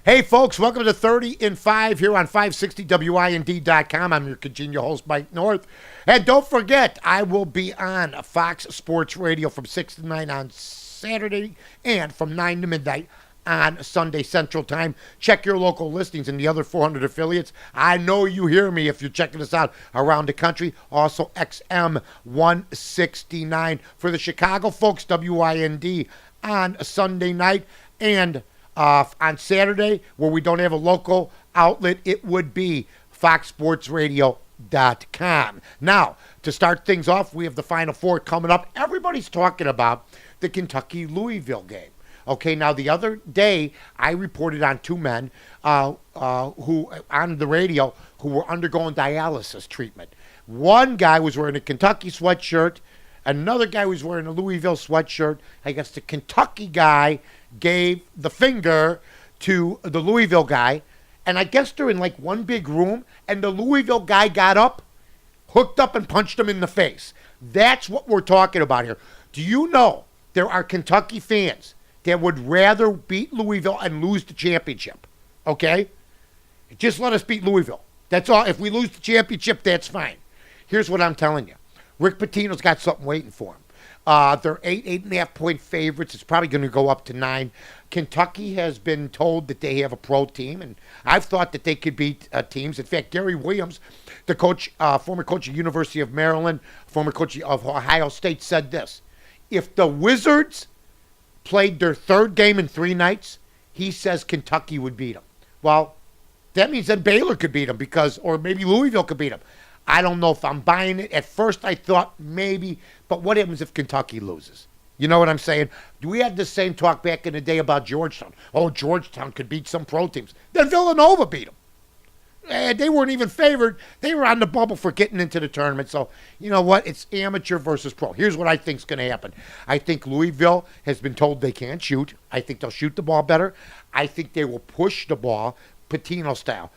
Hey, folks, welcome to 30 in 5 here on 560WIND.com. I'm your congenial host, Mike North. And don't forget, I will be on Fox Sports Radio from 6 to 9 on Saturday and from 9 to midnight on Sunday Central Time. Check your local listings in the other 400 affiliates. I know you hear me if you're checking us out around the country. Also, XM 169 for the Chicago folks, WIND on a Sunday night. And on Saturday, where we don't have a local outlet, it would be foxsportsradio.com. Now, to start things off, we have the Final Four coming up. Everybody's talking about the Kentucky-Louisville game. Okay, now the other day, I reported on two men who, on the radio, who were undergoing dialysis treatment. One guy was wearing a Kentucky sweatshirt. Another guy was wearing a Louisville sweatshirt. I guess the Kentucky guy gave the finger to the Louisville guy. And I guess they're in like one big room. And the Louisville guy got up, hooked up, and punched him in the face. That's what we're talking about here. Do you know there are Kentucky fans that would rather beat Louisville and lose the championship? Okay? Just let us beat Louisville. That's all. If we lose the championship, that's fine. Here's what I'm telling you. Rick Pitino's got something waiting for him. They're 8.5 point favorites. It's probably going to go up to 9. Kentucky has been told that they have a pro team, and I've thought that they could beat teams. In fact, Gary Williams, the coach, former coach of University of Maryland, former coach of Ohio State, said this: if the Wizards played their third game in 3 nights, he says Kentucky would beat them. Well, that means that Baylor could beat them or maybe Louisville could beat them. I don't know if I'm buying it. At first I thought maybe, but what happens if Kentucky loses? You know what I'm saying? We had the same talk back in the day about Georgetown. Oh, Georgetown could beat some pro teams. Then Villanova beat them. And they weren't even favored. They were on the bubble for getting into the tournament. So, you know what? It's amateur versus pro. Here's what I think is going to happen. I think Louisville has been told they can't shoot. I think they'll shoot the ball better. I think they will push the ball, Pitino style,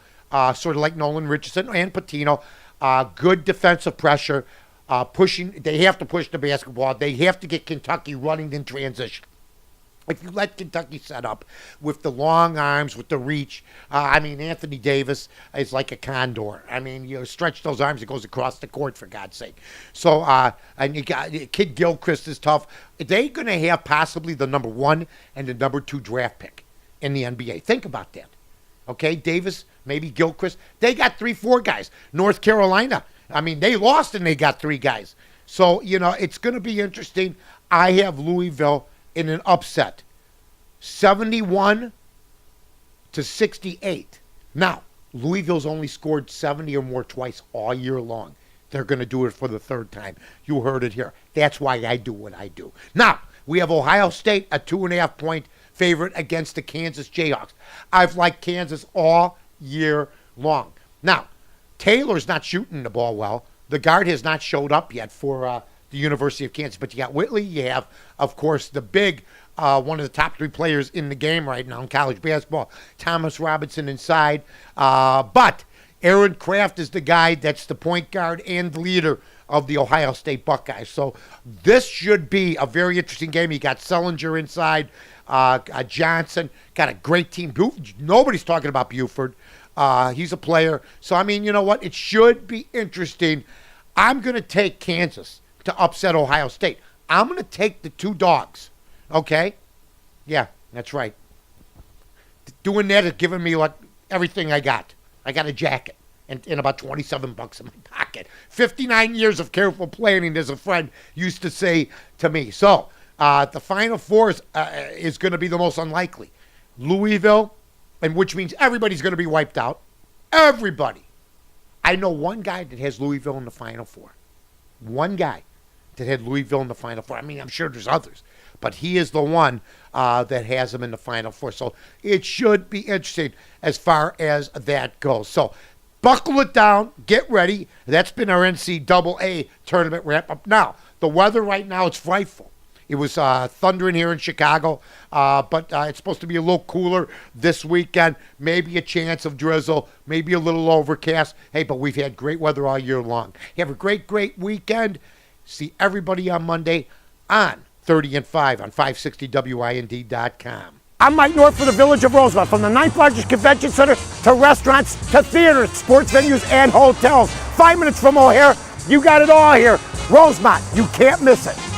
sort of like Nolan Richardson and Pitino. Good defensive pressure, pushing. They have to push the basketball. They have to get Kentucky running in transition. If you let Kentucky set up with the long arms, with the reach, Anthony Davis is like a condor. You stretch those arms, it goes across the court, for God's sake. So, and you got Kid Gilchrist is tough. They're going to have possibly the number 1 and the number 2 draft pick in the NBA. Think about that. Okay, Davis, maybe Gilchrist. They got 3-4 guys. North Carolina, they lost and they got 3 guys. So, it's going to be interesting. I have Louisville in an upset, 71-68. Now, Louisville's only scored 70 or more twice all year long. They're going to do it for the 3rd time. You heard it here. That's why I do what I do. Now, we have Ohio State, a 2.5 point favorite against the Kansas Jayhawks. I've liked Kansas all year long. Now, Taylor's not shooting the ball well. The guard has not showed up yet for the University of Kansas. But you got Whitley. You have, of course, the big, one of the top 3 players in the game right now in college basketball, Thomas Robinson inside. But Aaron Kraft is the guy that's the point guard and leader of the Ohio State Buckeyes. So this should be a very interesting game. You got Sellinger inside. Johnson got a great team. Nobody's talking about Buford. He's a player. So, you know what? It should be interesting. I'm going to take Kansas to upset Ohio State. I'm going to take the 2 dogs. Okay? Yeah, that's right. Doing that is giving me everything I got. I got a jacket and about $27 in my pocket. 59 years of careful planning, as a friend used to say to me. So, the Final Four is going to be the most unlikely. Louisville, and which means everybody's going to be wiped out. Everybody. I know one guy that has Louisville in the Final Four. One guy that had Louisville in the Final Four. I'm sure there's others. But he is the one that has them in the Final Four. So it should be interesting as far as that goes. So buckle it down. Get ready. That's been our NCAA tournament wrap-up. Now, the weather right now, it's frightful. It was thundering here in Chicago, but it's supposed to be a little cooler this weekend. Maybe a chance of drizzle, maybe a little overcast. Hey, but we've had great weather all year long. Have a great, great weekend. See everybody on Monday on 30 and 5 on 560WIND.com. I'm Mike North for the Village of Rosemont. From the 9th largest convention center to restaurants to theaters, sports venues, and hotels. 5 minutes from O'Hare, you got it all here. Rosemont, you can't miss it.